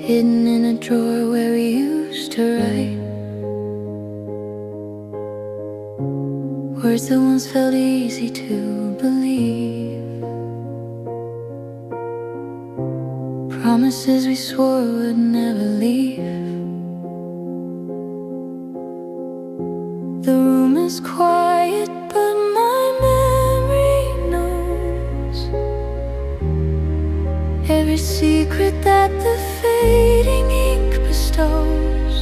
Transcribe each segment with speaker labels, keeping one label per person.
Speaker 1: hidden in a drawer where we used to write words that once felt easy to believe, promises we swore would never leave. The room is quiet, but my memory knows every secret that the fading ink bestows.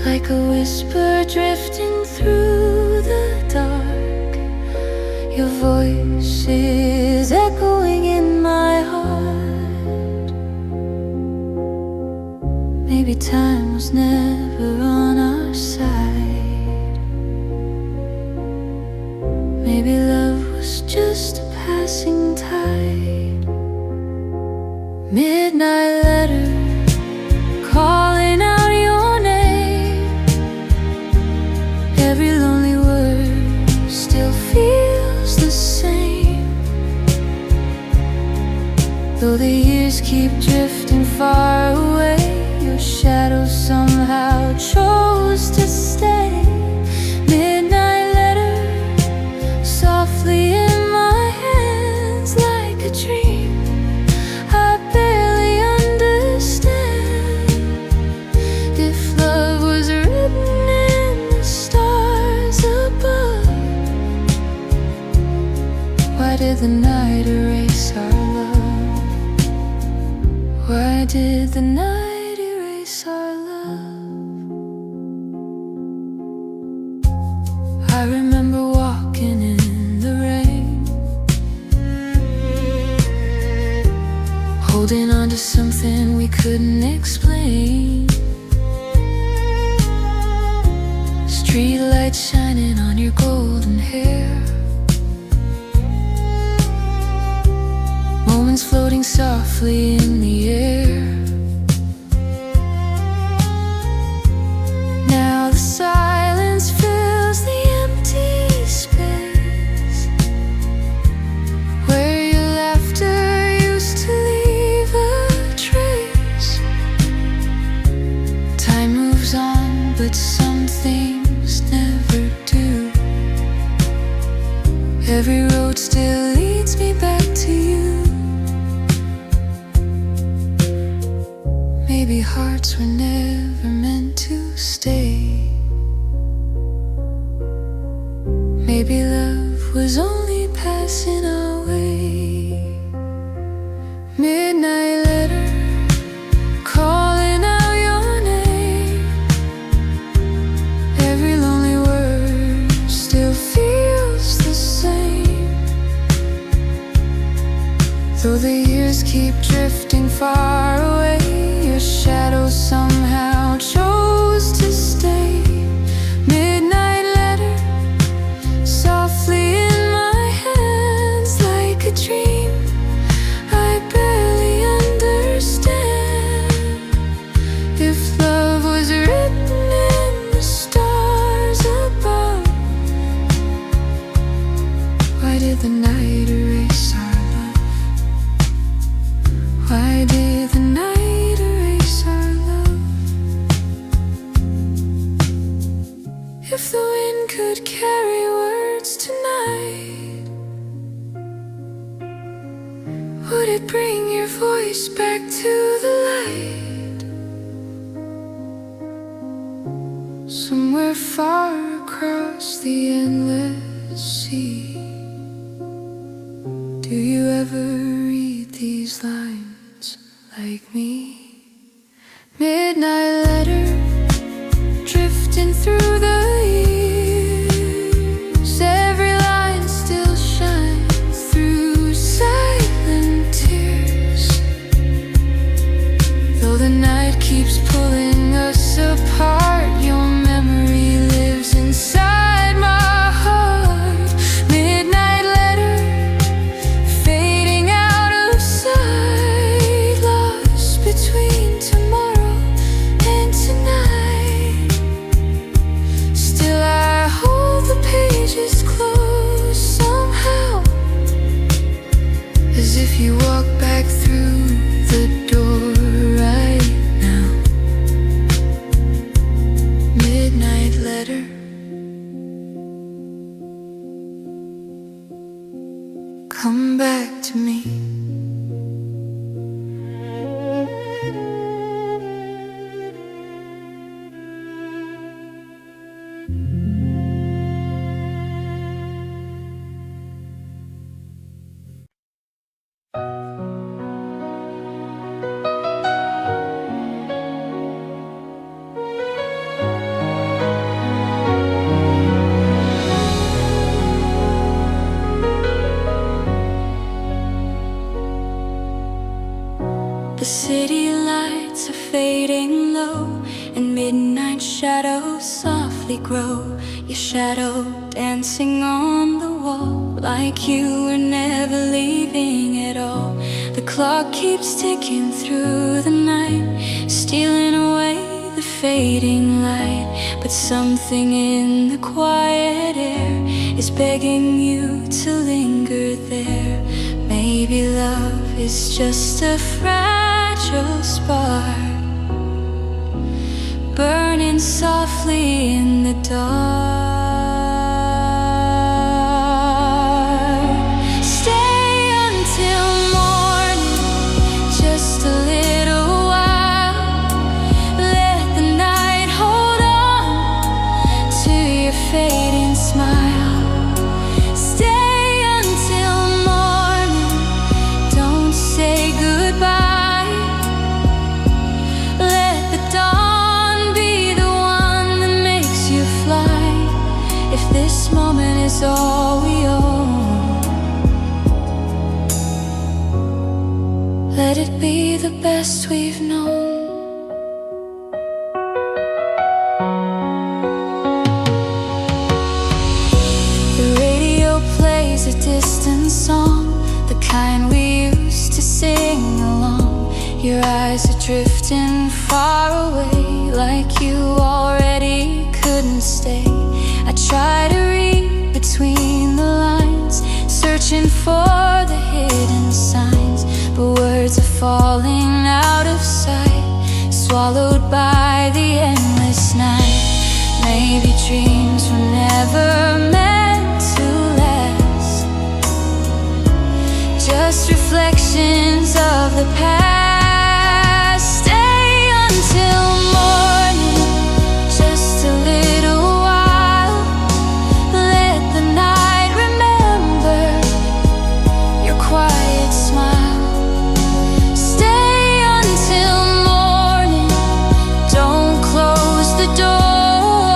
Speaker 1: Like a whisper drifting through the dark, your voice is echoing in my heart. Maybe time was never on our side. Maybe love was just a passing tide. Midnight letter, calling out your name. Every lonely word still feels the same. Though the years keep drifting far away, your shadow somehow chose to stay. Midnight letter, softly in my hands like a dream. I barely understand if love was written in the stars above. Why did the night erase our love? Why did the night erase our love? I remember walking in the rain, holding on to something we couldn't explain. Street lights shining on your golden hair, moments floating softly in the air. Now the silence fills the empty space where your laughter used to leave a trace. Time moves on, but some things never do. Every road still leads me back to you. Maybe hearts were never meant to stay. Maybe love was only passing away. Midnight letter, calling out your name. Every lonely word still feels the same. Though the years keep drifting far away, your shadow somehow chose to stay. Midnight letter, softly in my hands like a dream. I barely understand if love was written in the stars above. Why did the night erase our love? Why did the night erase our love? If the wind could carry words tonight, would it bring your voice back to the light? Somewhere far across the endless sea, do you ever read these lines like me? Midnight letter, drifting through the years. Every line still shines through silent tears. Though the night keeps pulling us apart, your memory lives inside my heart. Midnight letter, fading out of sight, lost between tomorrow and tonight. Still I hold the pages close somehow, as if you walk back through the door. The city lights are fading low, and midnight shadows softly grow. Your shadow dancing on the wall, like you were never leaving at all. The clock keeps ticking through the night, stealing away the fading light. But something in the quiet air is begging you to linger there. Maybe love is just a fragile spark, burning softly in the dark. Stay until morning, just a little while. Let the night hold on to your fading smile. Stay until morning, don't say goodbye. Let the dawn be the one that makes you fly. If this moment is all we own, let it be the best we've known. The radio plays a distant song, the kind we used to sing along. Your eyes are drifting far away, like you already couldn't stay. I try to read between the lines, searching for the hidden signs, but words are falling out of sight, swallowed by the endless night. Maybe dreams were never meant to last, just reflections of the past. Stay until morning, just a little while. Let the night remember your quiet smile. Stay until morning, don't close the door.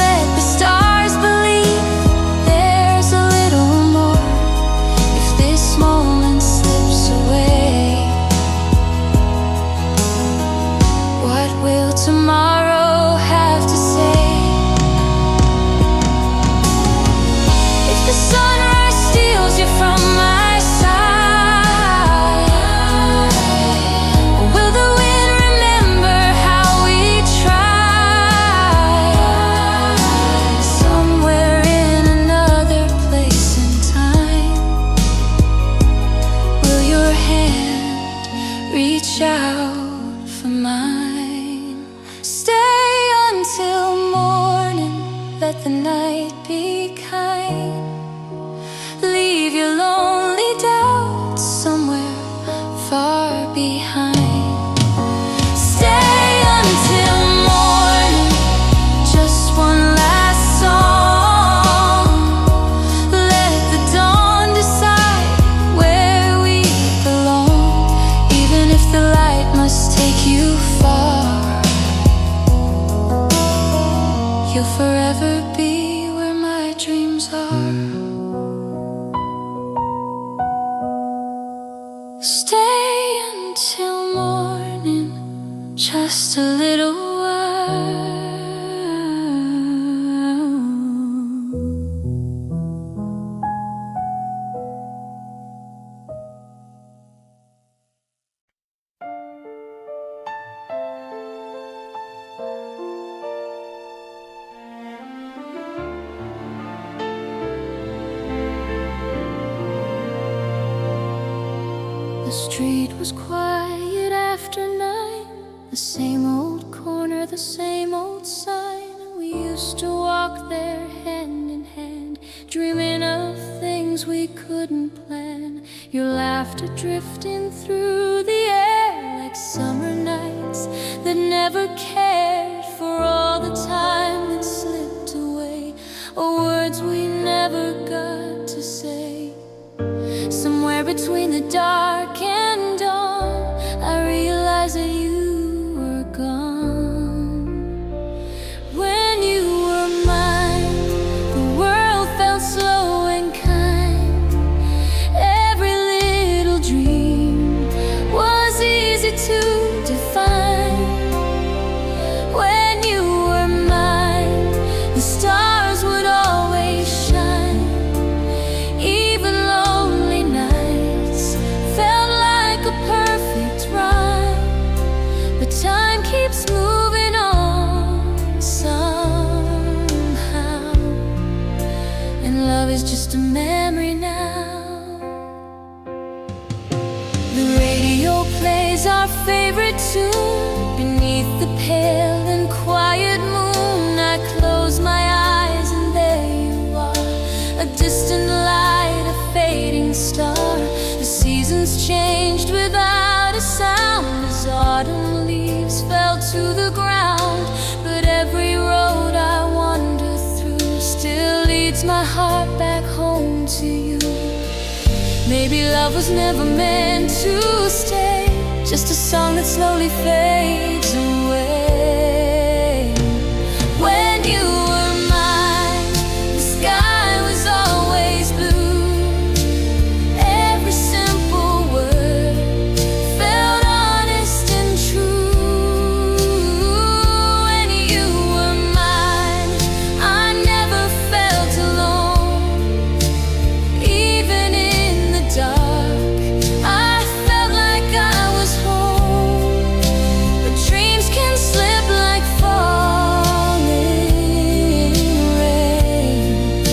Speaker 1: Let the stars believe there's a little more. If this moment slips away, what will tomorrow have to say? If the sunrise steals you from my side, will the wind remember how we tried? Somewhere in another place and time, will your hand reach out for mine? Stay until morning, let the night be kind. Leave your lonely doubts somewhere far behind. Stay until morning, just one last song. Let the dawn decide where we belong. Even if the light must take you far, you'll forever be where my dreams are. Stay until morning, just a little while. The street was quiet after 9, the same old corner, the same old sign. We used to walk there hand in hand, dreaming of things we couldn't plan. Your laughter drifting through the air like summer nights that never cared for all the time that slipped away, or words we never got to say. Somewhere between the dark and dawn, I realized that you were gone. When you were mine, the world felt slow and kind. Every little dream favorite tune beneath the pale and quiet moon. I close my eyes and there you are, a distant light, a fading star. The seasons changed without a sound as autumn leaves fell to the ground. But every road I wander through still leads my heart back home to you. Maybe love was never meant to stay, just a song that slowly fades away. When you were mine, the sky was always blue. Every simple word felt honest and true. When you were mine, I never felt alone. Even in the dark, I felt like I was home. But dreams can slip like falling rain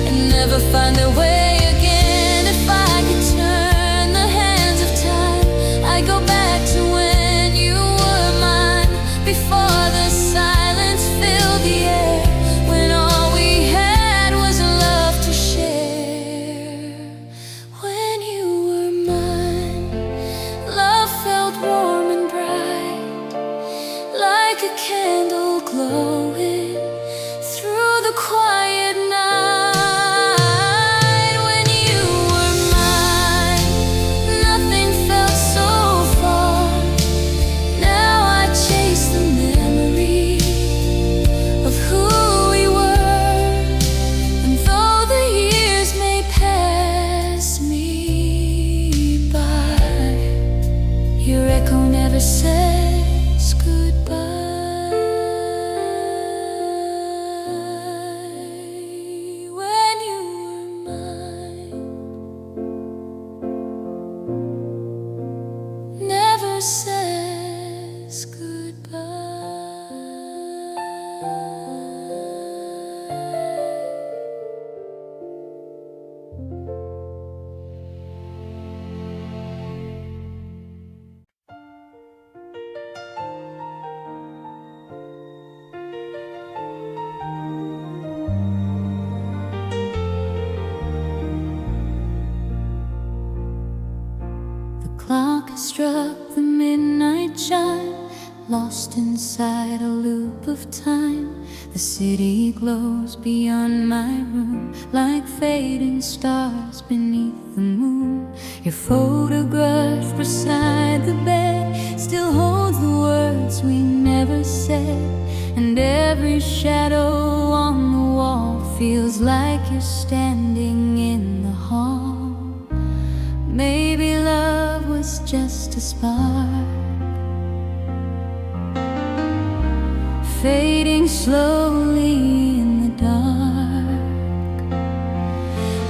Speaker 1: and never find their way again. If I could turn the hands of time, I'd go back to when you were mine. Before the silence filled the air, when all we had was love to share. When you were mine, love felt warm and bright, like a candle glowing through the quiet night. When you were mine, nothing felt so far. Now I chase the memory of who we were. And though the years may pass me by, your echo never says goodbye. When you were mine, never says goodbye. The clock has struck the midnight chime, lost inside a loop of time. The city glows beyond my room, like fading stars beneath the moon. Your photograph beside the bed still holds the words we never said. And every shadow on the wall feels like you're standing in the hall. Maybe love was just a spark, fading slowly in the dark.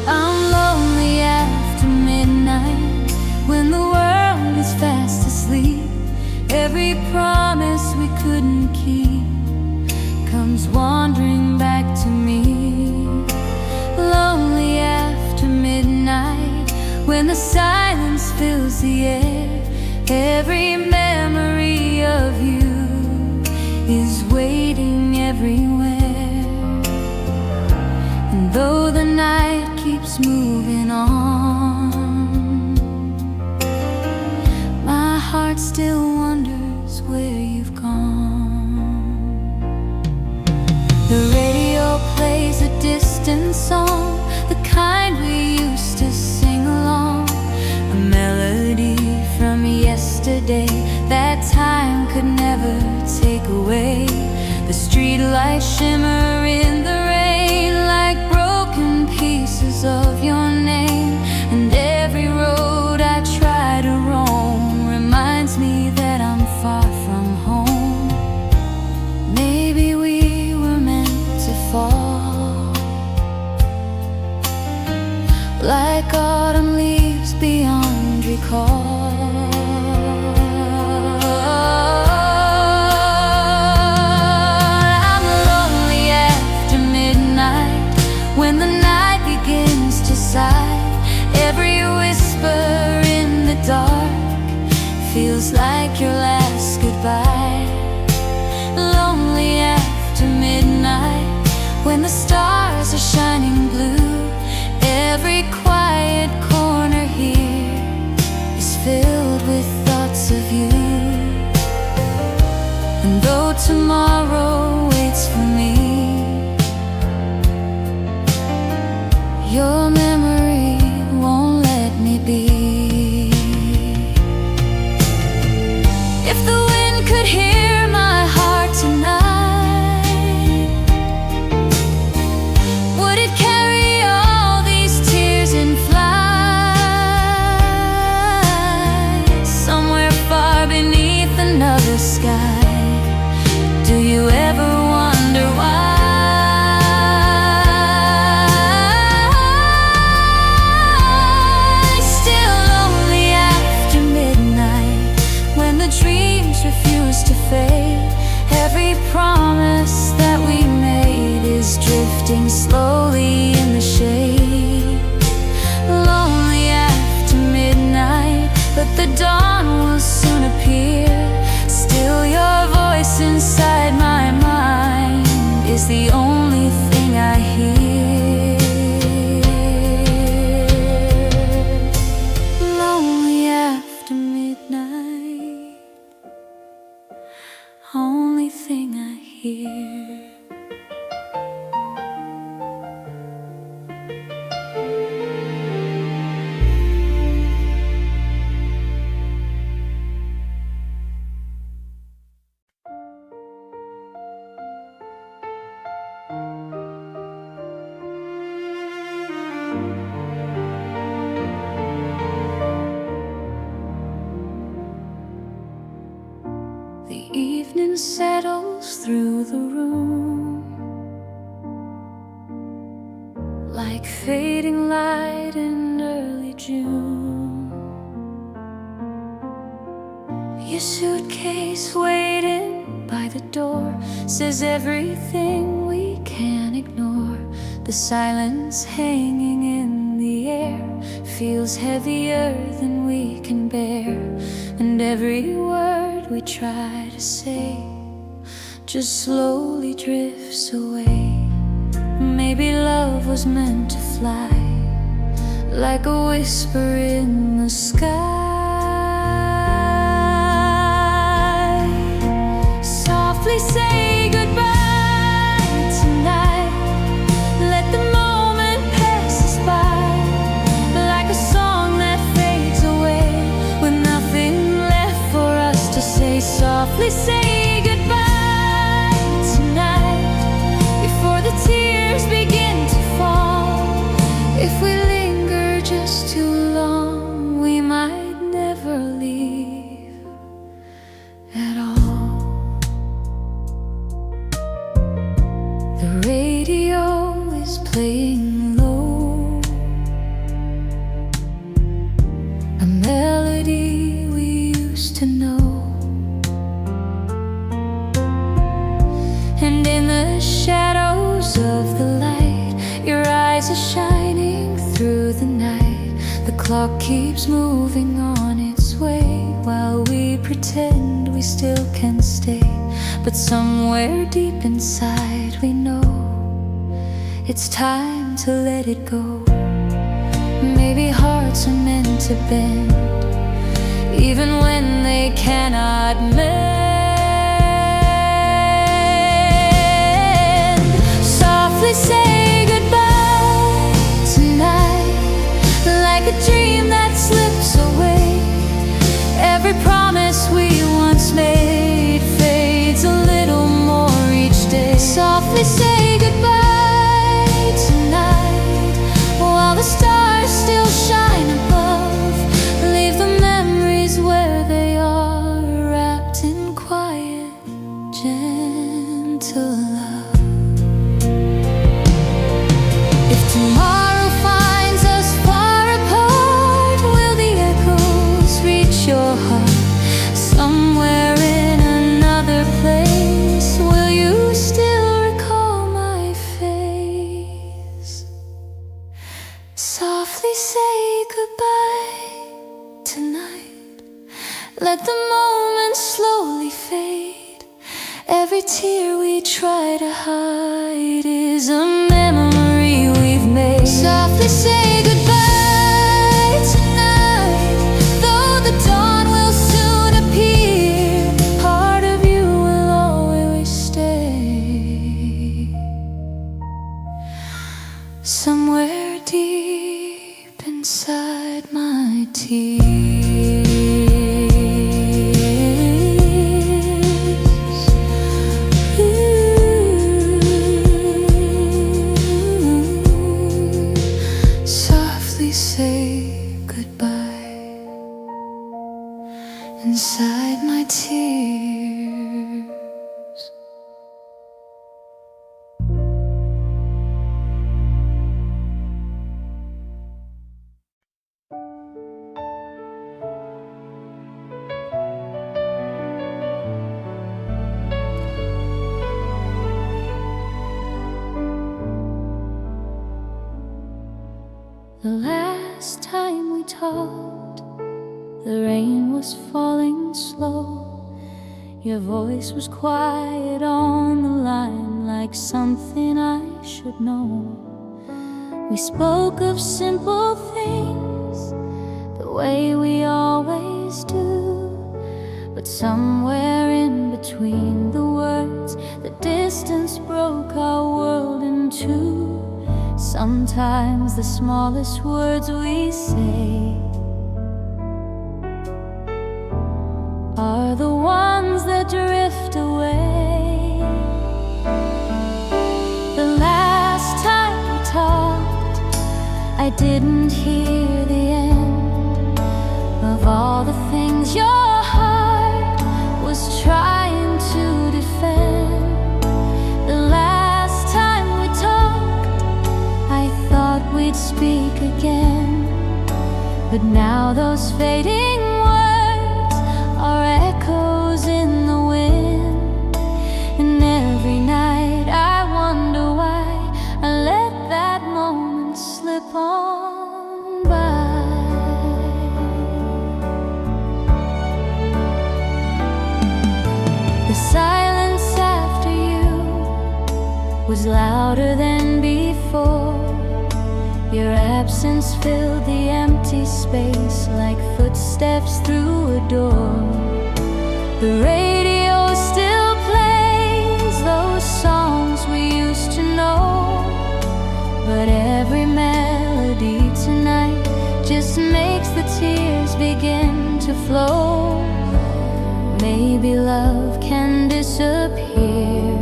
Speaker 1: I'm lonely after midnight, when the world is fast asleep. Every promise we couldn't keep comes wandering back to me. Lonely after midnight, when the silence fills the air. Every memory of you is waiting everywhere. And though the night keeps moving on, my heart still wonders where you've gone. The radio plays a distant song, the kind we used to sing along. A melody from yesterday that time could never take away. The streetlights shimmer in the rain like broken pieces of your name. And every road I try to roam reminds me that I'm far from home. Maybe we were meant to fall, like autumn leaves beyond recall. I'm lonely after midnight, when the night begins to sigh. Every whisper in the dark feels like your last goodbye. Lonely after midnight, when the stars are shining blue, every quiet corner here is filled with thoughts of you. And though tomorrow waits for me, your memory won't let me be. If the wind could hear my heart tonight, would it carry all these tears and fly somewhere far beneath another sky? Do you ever wonder why? Still lonely after midnight, when the dreams refuse to fade. Every promise that we made is drifting slowly in the shade. Lonely after midnight, but the dawn will soon appear. Still your voice inside my mind is the only thing I hear. Lonely after midnight, only thing I hear. The evening settles through the room like fading light in early June. Your suitcase waiting by the door says everything we can't ignore. The silence hanging in the air feels heavier than we can bear. And every word we try to say just slowly drifts away. Maybe love was meant to fly like a whisper in the sky. Softly say goodbye tonight. Let the moment pass us by like a song that fades away with nothing left for us to say. Softly say goodbye tonight before the tears begin to fall. If we linger just too long, we might never leave at all. The radio is playing low, a melody we used to know. And in the shadows of the light, your eyes are shining through the night. The clock keeps moving on its way while we pretend we still can stay. But somewhere deep inside we know it's time to let it go. Maybe hearts are meant to bend even when they cannot mend. Softly say goodbye tonight like a dream that slips away. Every promise we once made fades a little more each day. Softly say goodbye tonight while the stars still shine above. Leave the memories where they are, wrapped in quiet, gentle love. Let the moment slowly fade. Every tear we try to hide is a memory we've made. Softly say goodbye tonight, though the dawn will soon appear. Part of you will always stay, somewhere deep inside my tears. Say goodbye inside my tears. The last time we talked, the rain was falling slow. Your voice was quiet on the line, like something I should know. We spoke of simple things, the way we always do. But somewhere in between the words, the distance broke our world in two. Sometimes the smallest words we say are the ones that drift away. The last time we talked, I didn't hear the end of all the things your heart was trying to defend. The last time we talked, I thought we'd speak again, but now those fading words are echoes in the wind. And every night I wonder why I let that moment slip on by. The silence after you was louder than before. Your absence filled the empty space like footsteps through a door. The radio still plays those songs we used to know, but every melody tonight just makes the tears begin to flow. Maybe love can disappear,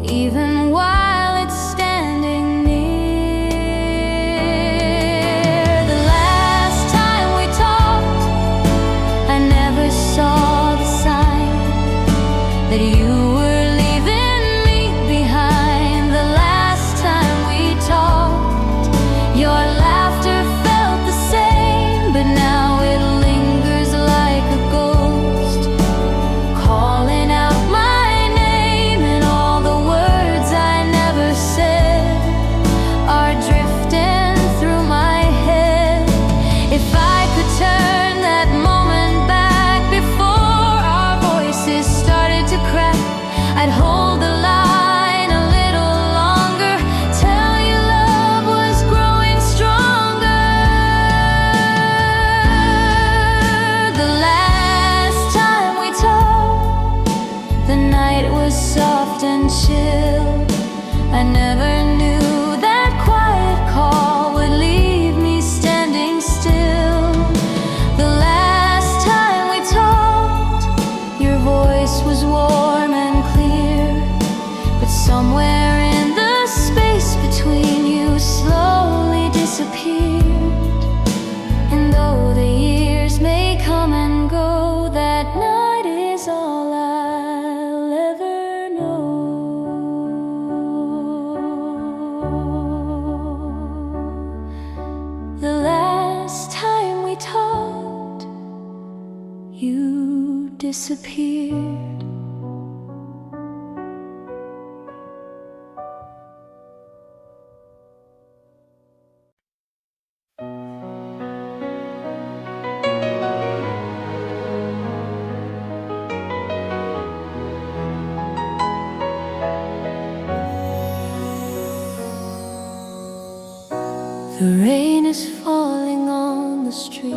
Speaker 1: even while it's standing near. The last time we talked, I never saw the sign that you were leaving me behind. The last time we talked, your laughter felt the same, but now it lingers like a ghost, calling out my name, and all the words I never said are drifting through my head. If I could turn that moment back before our voices started to crack, I'd hold the line a little longer, tell you love was growing stronger. The last time we talked, the night was soft and chill. I never knew that quiet call would leave me standing still. The last time we talked, your voice was warm and clear, but somewhere in the space between you slowly disappeared. And though the years may come and go, that night is all I'll ever know. The last time we talked, you disappeared. The rain is falling on the street,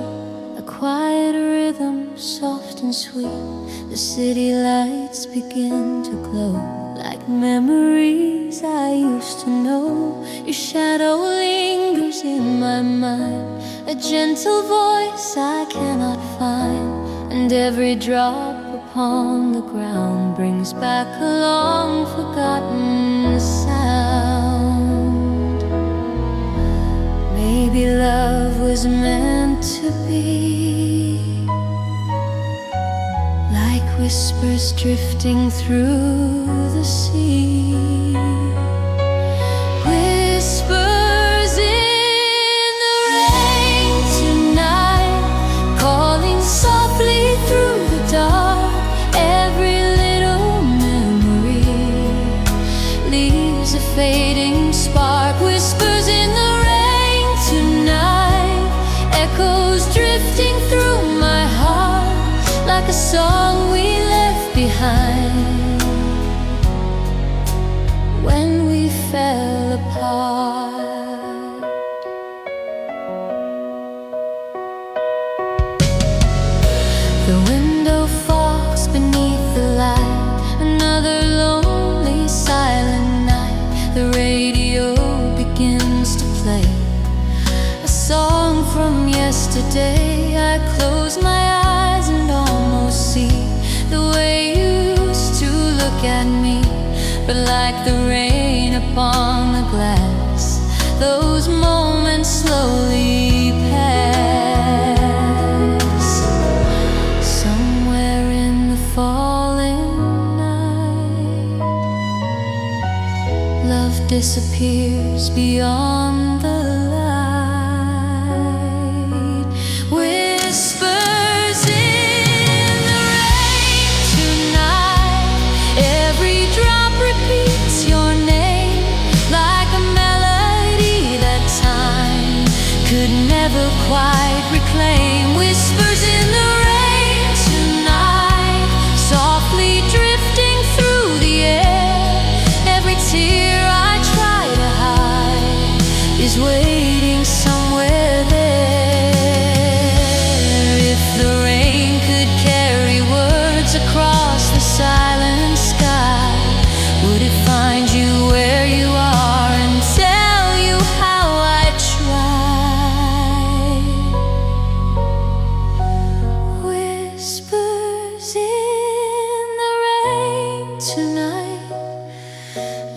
Speaker 1: a quiet rhythm, soft and sweet. The city lights begin to glow like memories I used to know. Your shadow lingers in my mind, a gentle voice I cannot find, and every drop upon the ground brings back a long forgotten sound. Maybe love was meant to be like whispers drifting through the sea. Whispers in the rain tonight, calling softly through the dark. Every little memory leaves a fading spark. Whispers in the rain tonight, echoes drifting through my heart, like a song we left behind when we fell apart. The window fogs beneath the light, another lonely silent night. The radio begins to play a song from yesterday. I close my eyes and almost see the way you used to look at me. But like the rain upon the glass, those moments slowly pass. Somewhere in the falling night, love disappears beyond the light. Whispers in the rain tonight, every drop repeats your name, like a melody that time could never quite reclaim. Whispers in the rain tonight, softly drifting through the air. Every tear I try to hide is waiting somewhere there. If the rain could carry words across the silent sky, would it find you where you are and tell you how I tried? Whispers in the rain tonight,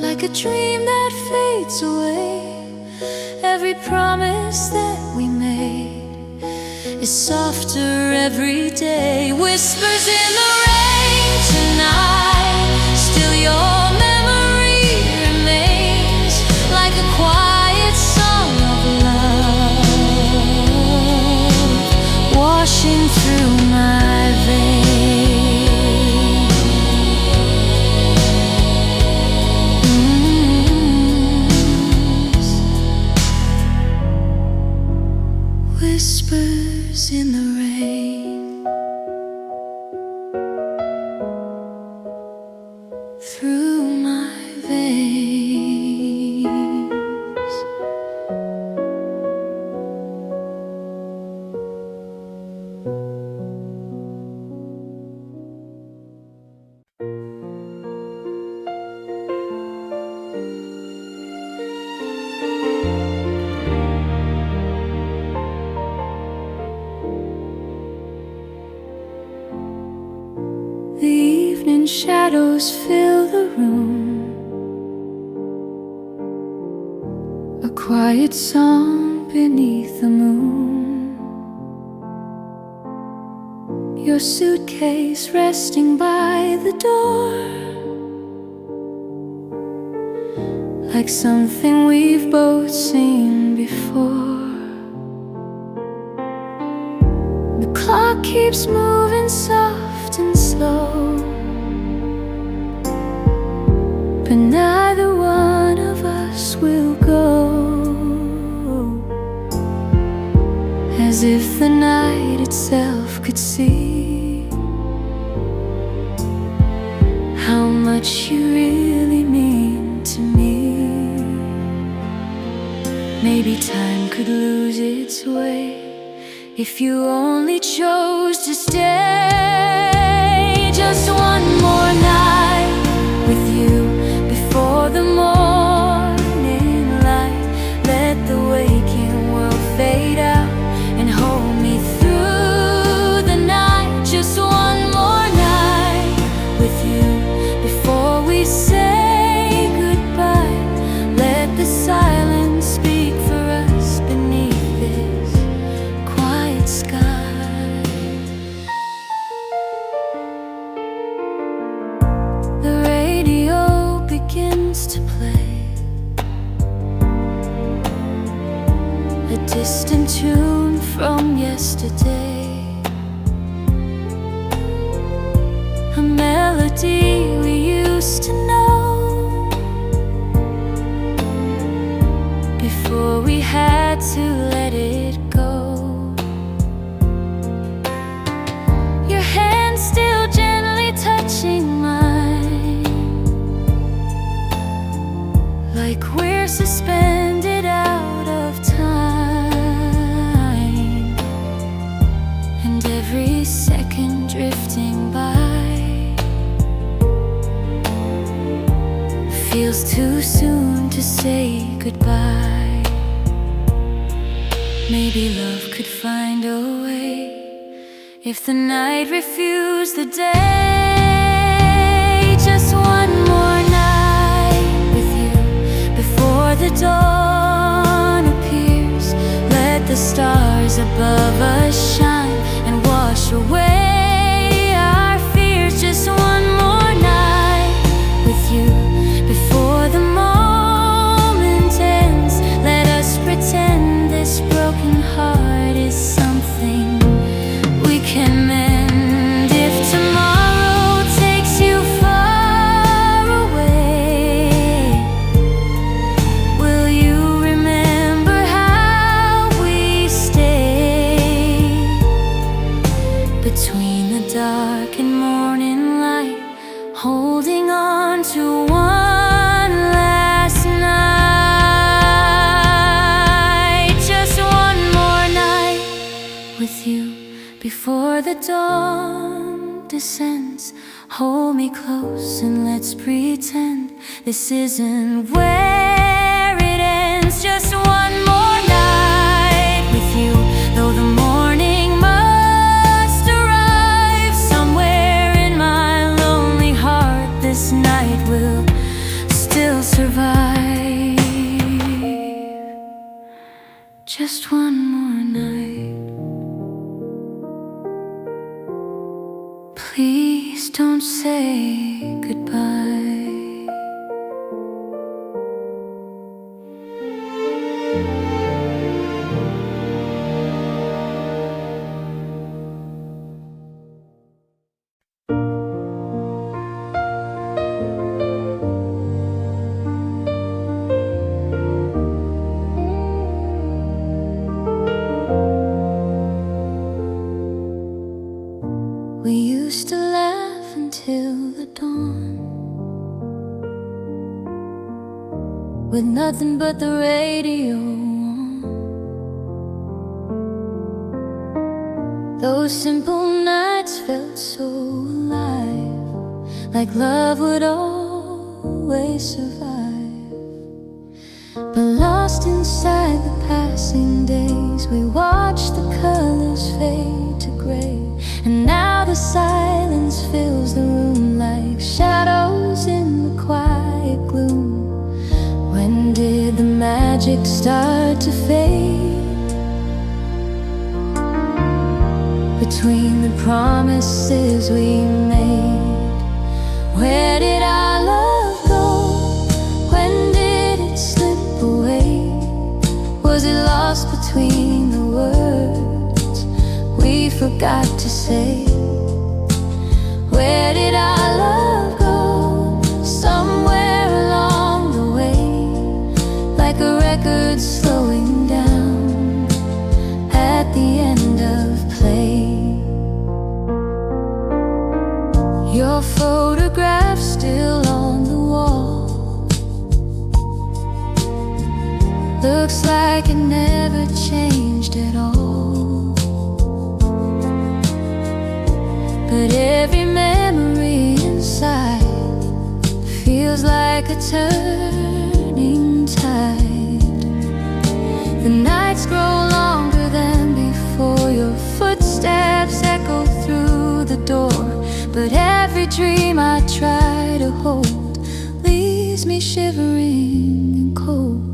Speaker 1: like a dream that fades away. Every promise that we made is softer every day. Whispers in the rain tonight, still your memory remains, like a quiet song of love washing through my veins. Whispers in the rain, through my veins. The evening shadows fill the room, a quiet song beneath the moon. Your suitcase resting by the door, like something we've both seen before. The clock keeps moving soft and slow, but neither one of us will go. As if the night itself could see how much you really mean to me. Maybe time could lose its way if you only chose to stay. Just one more night with you before the morning light. Let the waking world fade out and hold me through the night. Just one more night with you before we say goodbye. Let the silence speak for us beneath this quiet sky. The radio begins to play a distant tune from yesterday, a melody we used to know before we had to let it go. Your hand still gently touching mine, like we're suspended out of time, and every second drifting by feels too soon to say goodbye. Maybe love could find a way if the night refused the day. Just one more night with you before the dawn appears. Let the stars above us shine and wash away our fears. Just one more night with you before the moment ends. Let us pretend this broken heart is something we can mend. If tomorrow takes you far away, will you remember how we stayed between the dark and morning light, holding on to one last night. Just one more night with you before the dawn descends. Hold me close and let's pretend this isn't where it ends. Just one more night with you, though the morning must arrive. Somewhere in my lonely heart this night will still survive. Just one more night. Please don't say goodbye. We used to laugh until the dawn, with nothing but the radio on. Those simple nights felt so alive, like love would always survive. But lost inside the passing days, we watched the colors fade to gray. And now the silence fills the room like shadows in the quiet gloom. When did the magic start to fade? Between the promises we made, where did our love go? When did it slip away? Was it lost between the words we forgot to say? Where did our love go? Somewhere along the way, like a record slowing down at the end of play. Your photograph still on the wall, looks like changed at all. But every memory inside feels like a turning tide. The nights grow longer than before, your footsteps echo through the door. But every dream I try to hold leaves me shivering and cold.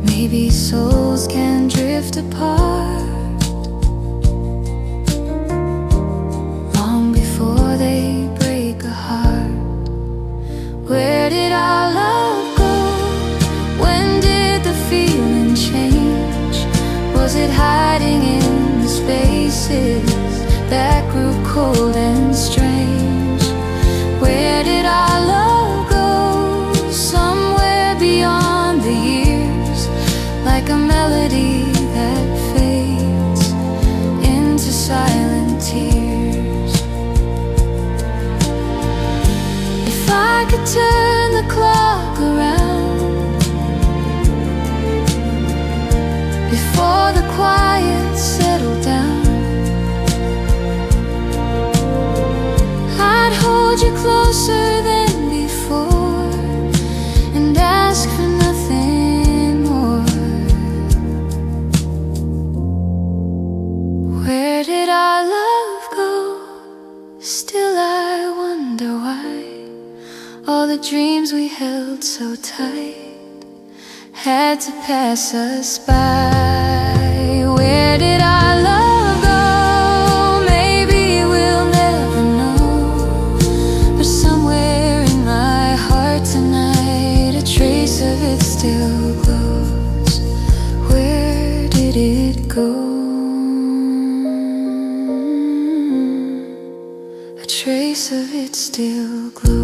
Speaker 1: Maybe souls can drift apart long before they break a heart. Where did our love go? When did the feeling change? Was it hiding in the spaces that grew cold and strange? Where did our love go? Somewhere beyond the years, like a melody that fades into silent tears. If I could turn the clock around before the quiet settled down, I'd hold you closer than before and ask for nothing more. Where did our love go? Still I wonder why all the dreams we held so tight had to pass us by. Where did our love go? Maybe we'll never know, but somewhere in my heart tonight a trace of it still glows. Where did it go? A trace of it still glows.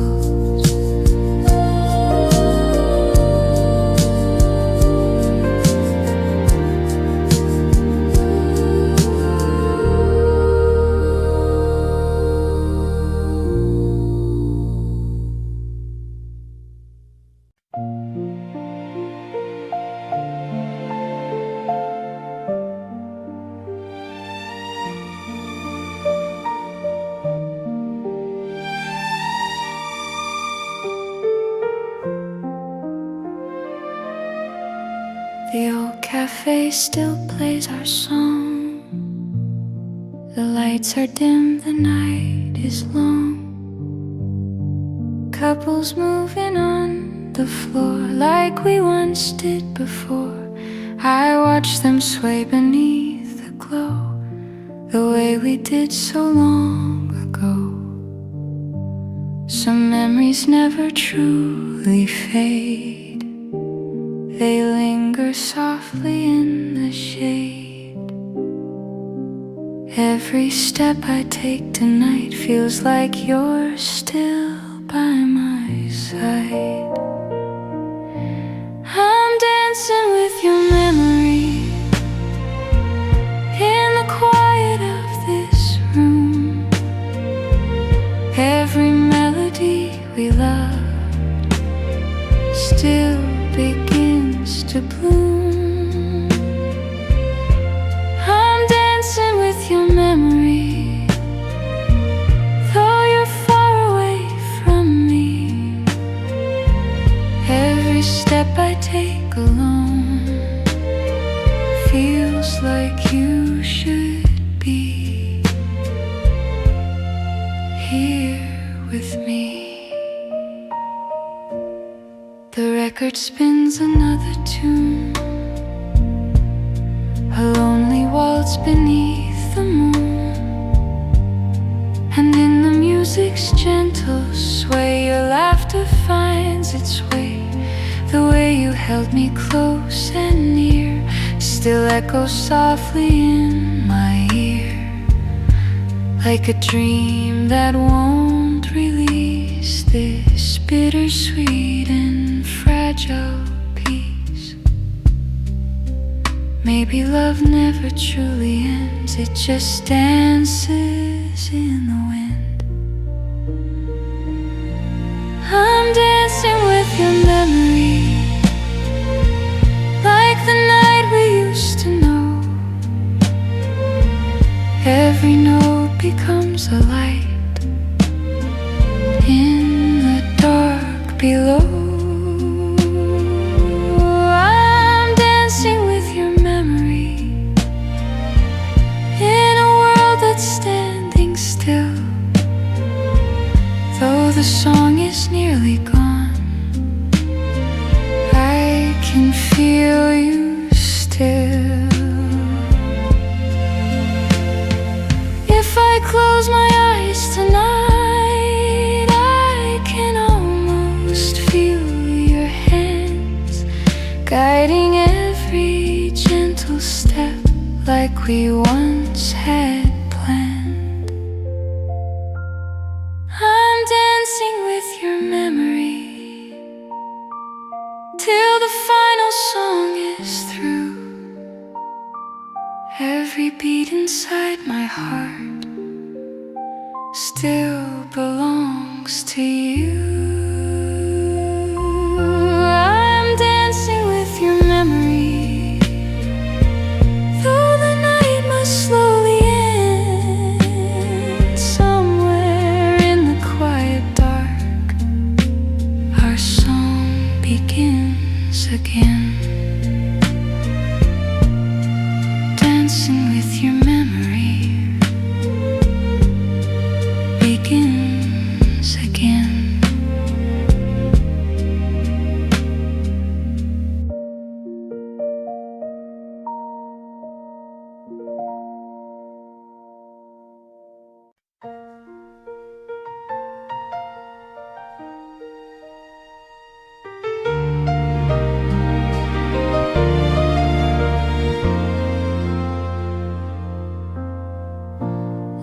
Speaker 1: The old cafe still plays our song. The lights are dim, the night is long. Couples moving on the floor like we once did before. I watch them sway beneath the glow, the way we did so long ago. Some memories never truly fade. They linger softly in the shade. Every step I take tonight feels like you're still by my side. I'm dancing with your memory in the quiet of this room. Every melody we loved still begins to bloom. I'm dancing with your memory, though you're far away from me. Every step I take alone feels like you should be here with me. The record spins another tune, a lonely waltz beneath the moon. And in the music's gentle sway, your laughter finds its way. The way you held me close and near still echoes softly in my ear, like a dream that won't release this bittersweet and fragile peace. Maybe love never truly ends, it just dances in the wind. I'm dancing with your memory, like the night we used to know. Every note becomes a light in the dark below. I'm dancing with your memory in a world that's standing still. Though the song is nearly gone, I can feel you still. If I close my eyes tonight, I can almost feel your hands guiding every gentle step like we once had planned. I'm dancing with your memory till the final song is through. Every beat inside my heart still belongs to you. I'm dancing with your memory, though the night must slowly end. Somewhere in the quiet dark, our song begins again. Dancing with your memory begins again.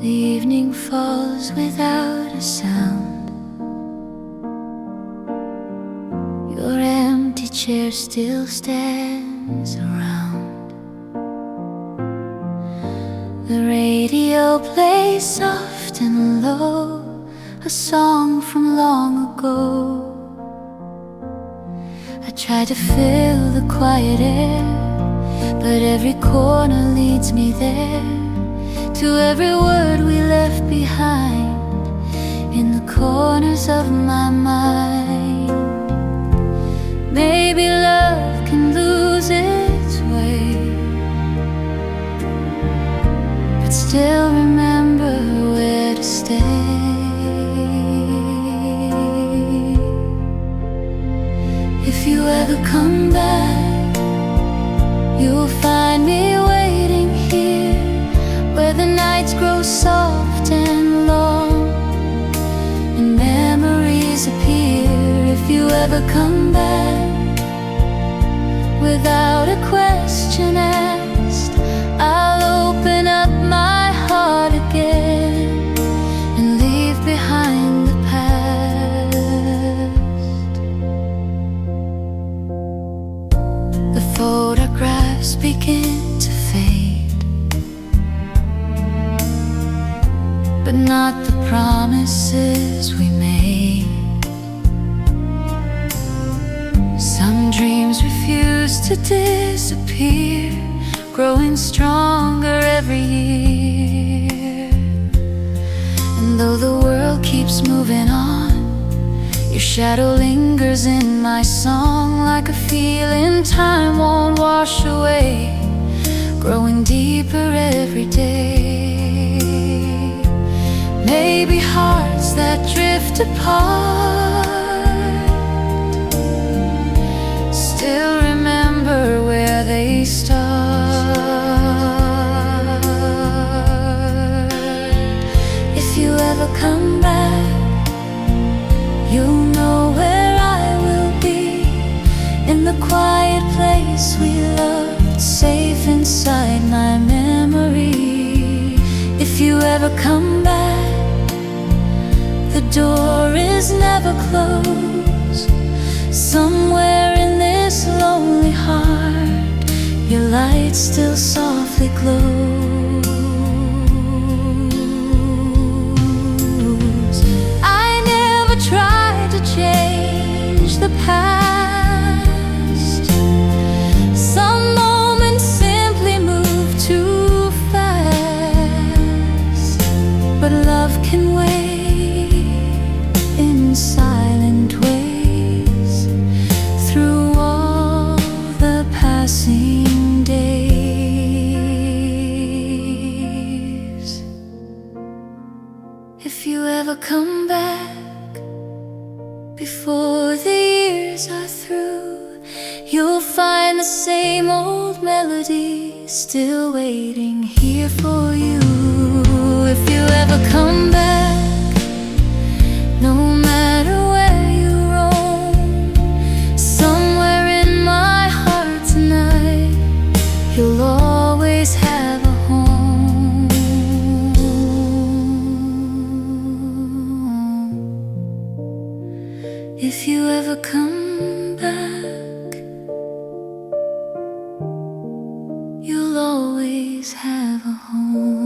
Speaker 1: The evening falls without a sound. Your empty chair still stands around. The radio plays soft and low, a song from long ago. I try to fill the quiet air, but every corner leads me there, to every word we left behind in the corners of my mind. Maybe love can lose its way, but still remember where to stay. If you ever come back, you'll find me waiting here, where the nights grow soft and long and memories appear. If you ever come back, without a question asked, I'll open up my heart again and leave behind the past. The photographs begin to fade, but not the promises we made. Some dreams refuse to disappear, growing stronger every year. And though the world keeps moving on, your shadow lingers in my song, like a feeling time won't wash away, growing deeper every day. Maybe hearts that drift apart still remember where they start. If you ever come back, you'll know where I will be, in the quiet place we loved, safe inside my memory. If you ever come back, the door is never closed. Somewhere in this lonely heart, your light still softly glows. I never tried to change the past. Some moments simply move too fast. ever come back before the years are through, you'll find the same old melody still waiting here for you. If you ever come back, no matter where you roam, somewhere in my heart tonight, you'll always have a home. If you ever come back, you'll always have a home.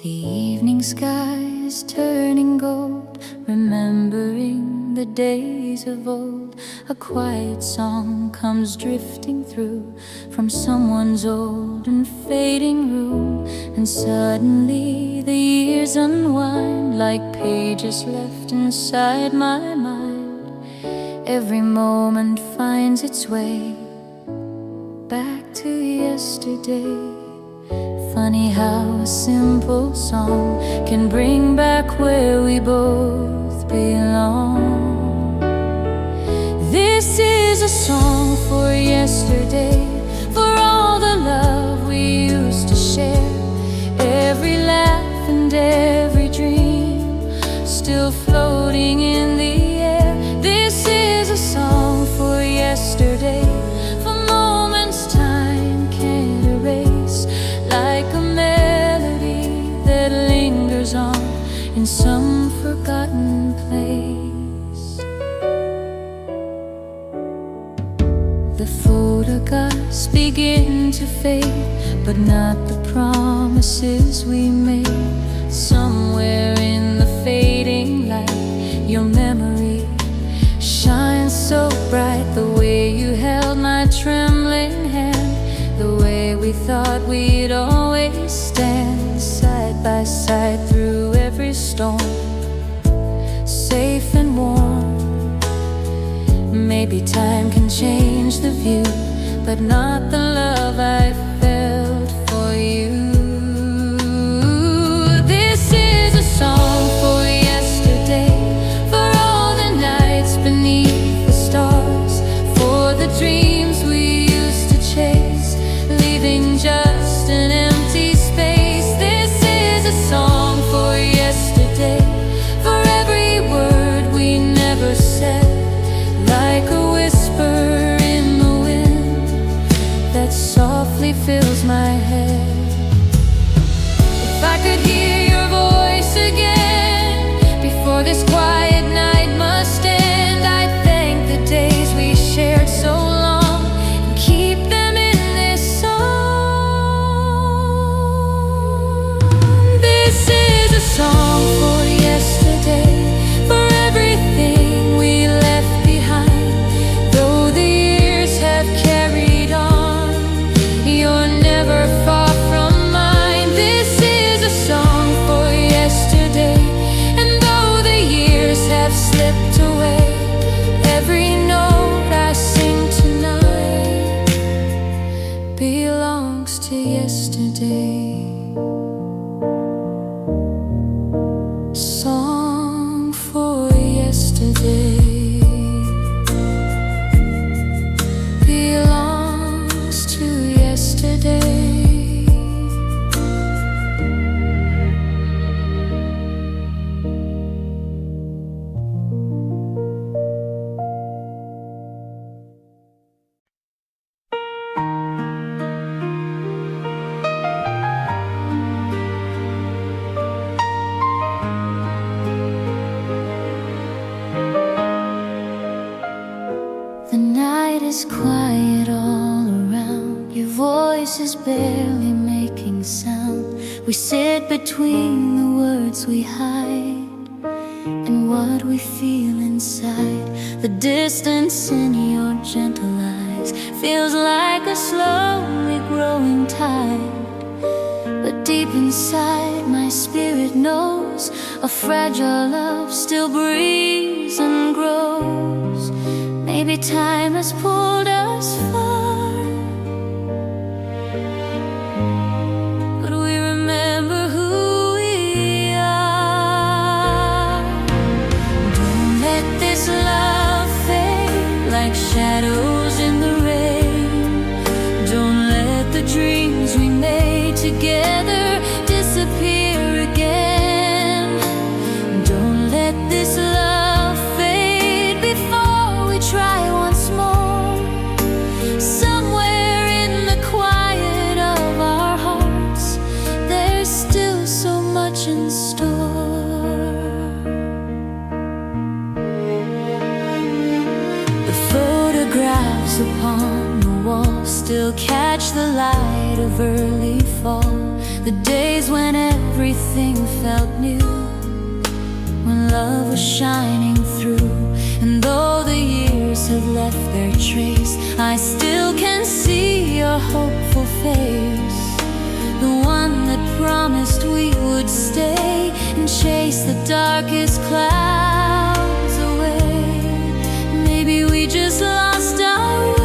Speaker 1: The evening sky is turning gold, remembering the days of old. A quiet song comes drifting through from someone's old and fading room. And suddenly the years unwind like pages left inside my mind. Every moment finds its way back to yesterday. Funny how a simple song can bring back where we both belong. This is a song for yesterday, for all the love we used to share. Every laugh and every dream still floating in the air. This is a song for yesterday, for moments time can't erase, like a melody that lingers on in some forgotten place. The photographs begin to fade, but not the promises we made. Somewhere in the fading light, your memory shines so bright. The way you held my trembling hand, the way we thought we'd always stand side by side through every storm, safe and warm. Maybe time can change the view, but not the love I felt for you. This is a song for yesterday, for all the nights beneath the stars, for the dreams we used to chase, leaving just an empty space. This is a song for yesterday, for every word we never said, like a whisper in the wind that softly fills my head. If I could hear your voice again before this quiet night must end, I'd thank the days we shared so long and keep them in this song. This is a song for yesterday, for everything we left behind. Though the years have carried on, you're never far from mine. This is a song for yesterday, and though the years have slipped away, every note I sing tonight belongs to yesterday. Song for yesterday belongs to yesterday. The night is quiet all around, your voice is barely making sound. We sit between the words we hide and what we feel inside. The distance in your gentle eyes feels like a slowly growing tide. But deep inside my spirit knows a fragile love still breathes and grows. Maybe time has pulled us far, but we remember who we are. Don't let this love fade like shadows in the rain. Don't let the dreams we made together disappear again. Don't let this love fade before we try once more. Somewhere in the quiet of our hearts, there's still so much in store. The photographs upon the wall still catch the light of early fall. The days when everything felt new, when love was shining through. And though the years have left their trace, I still can see your hopeful face, the one that promised we would stay and chase the darkest clouds away. Maybe we just lost our way.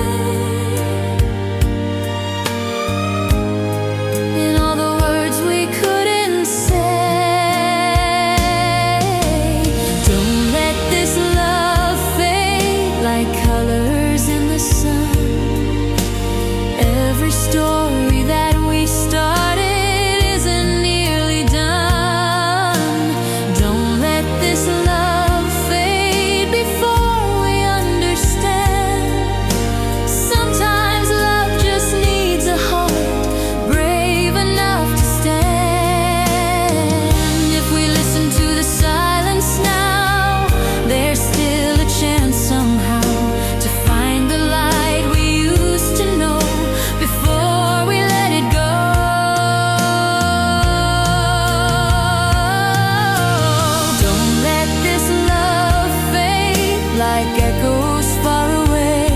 Speaker 1: Story that we started isn't nearly done. Don't let this love fade before we understand. Sometimes love just needs a heart brave enough to stand. If we listen to the silence now, there's still a chance somehow to find the light we used to know. Like echoes far away,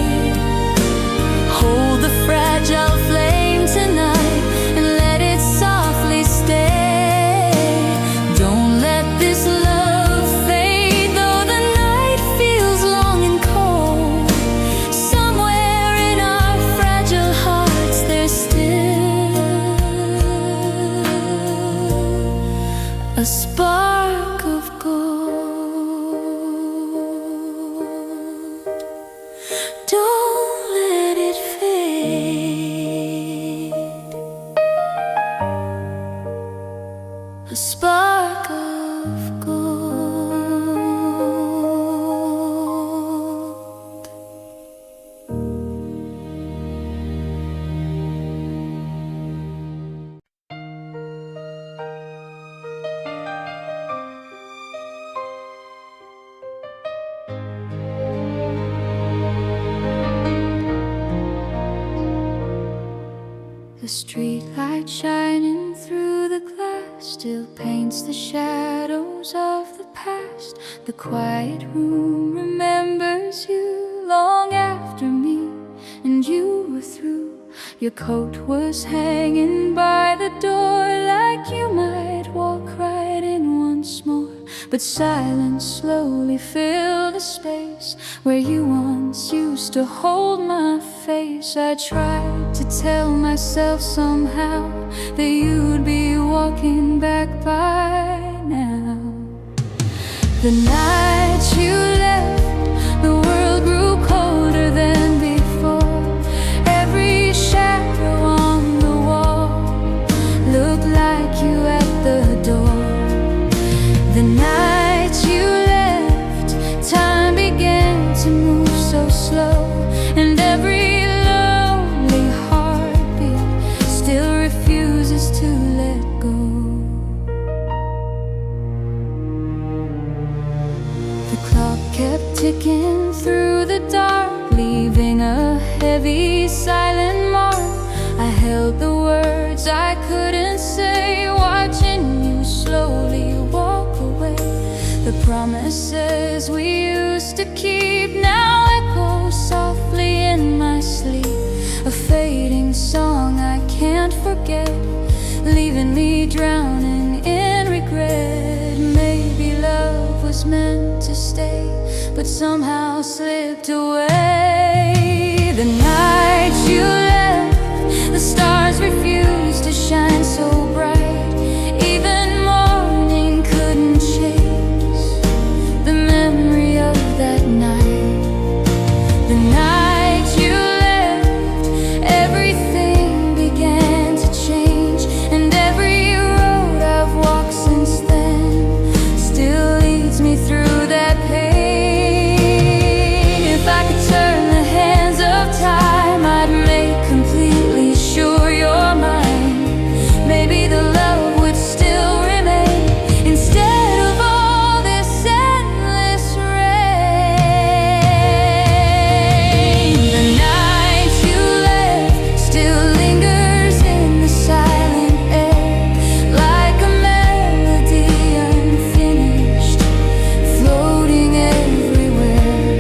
Speaker 1: hold the fragile flame tonight and let it softly stay. Don't let this love fade, though the night feels long and cold. Somewhere in our fragile hearts there's still a spark of gold. Don't let it fade. A spark of gold. The street light shining through the glass still paints the shadows of the past. The quiet room remembers you long after me and you were through. Your coat was hanging by the door like you might walk right in once more. But silence slowly filled a space where you once used to hold my face. I tried to tell myself somehow that you'd be walking back by now. The night you left, the world grew colder than before. Every shadow on the wall looked like you at the door. The night you left, time began to move so slow, and every lonely heartbeat still refuses to let go. The clock kept ticking through the dark, leaving a heavy silent mark. I held the words I couldn't say, watching you slowly walk away. The promises we used to keep now echo softly in my sleep. A fading song I can't forget, leaving me drowning in regret. Maybe love was meant to stay, but somehow slipped away. The night you left, the stars refused to shine so bright. Even morning couldn't chase the memory of that night. The night you left, everything began to change, and every road I've walked since then still leads me through that pain. If I could turn the hands of time, I'd make completely sure you're mine. Maybe the love would still remain instead of all this endless rain. The night you left still lingers in the silent air, like a melody unfinished, floating everywhere.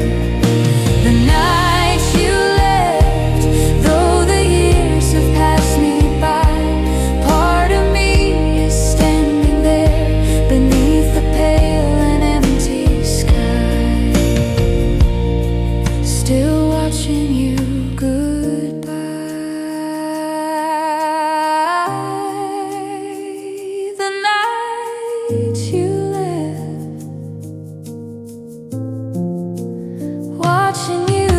Speaker 1: The night you left, though the years have passed me by, part of me is standing there beneath the pale and empty sky, still watching you goodbye. The night you left, watching you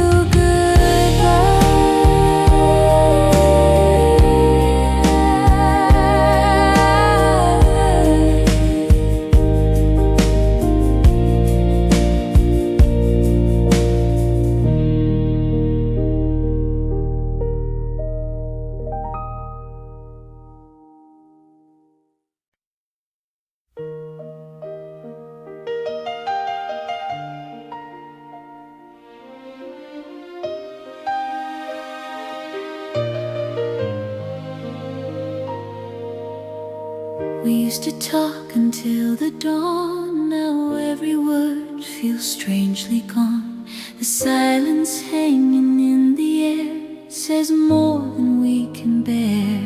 Speaker 1: We used to talk until the dawn. Now every word feels strangely gone. The silence hanging in the air says more than we can bear.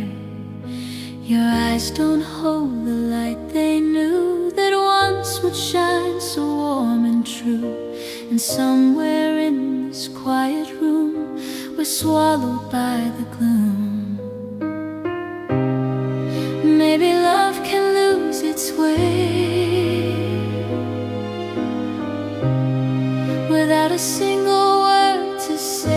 Speaker 1: Your eyes don't hold the light they knew that once would shine so warm and true. And somewhere in this quiet room, we're swallowed by the gloom. Maybe love can lose its way without a single word to say.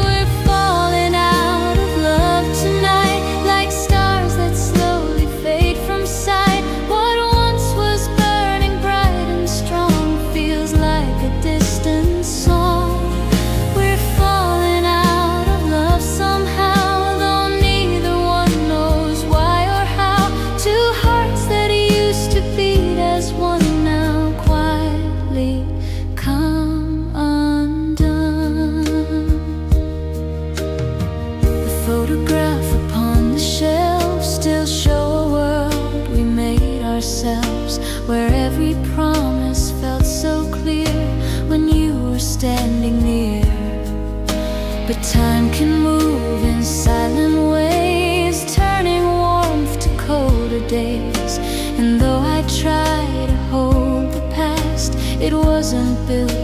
Speaker 1: We're falling out of love tonight, like stars that slowly fade from sight. What once was burning bright and strong feels like a distant song. We're falling out of love somehow, though neither one knows why or how. Two hearts that used to beat as one now quietly come undone. The photograph upon the shelf still show a world we made ourselves, where every promise felt so clear when you were standing near. But time can move in silent ways, turning warmth to colder days. And though I try to hold the past, it wasn't built